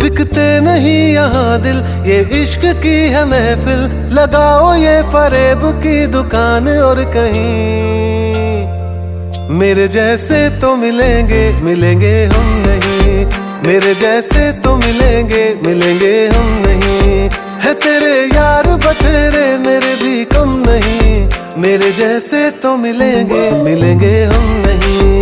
बिकते नहीं यहाँ दिल, ये इश्क की है महफिल। लगाओ ये फरेब की दुकान और कहीं मेरे जैसे तो मिलेंगे, मिलेंगे हम नहीं। मेरे जैसे तो मिलेंगे, मिलेंगे हम नहीं। है तेरे यार बतेरे, मेरे भी कम नहीं। मेरे जैसे तो मिलेंगे, मिलेंगे हम नहीं।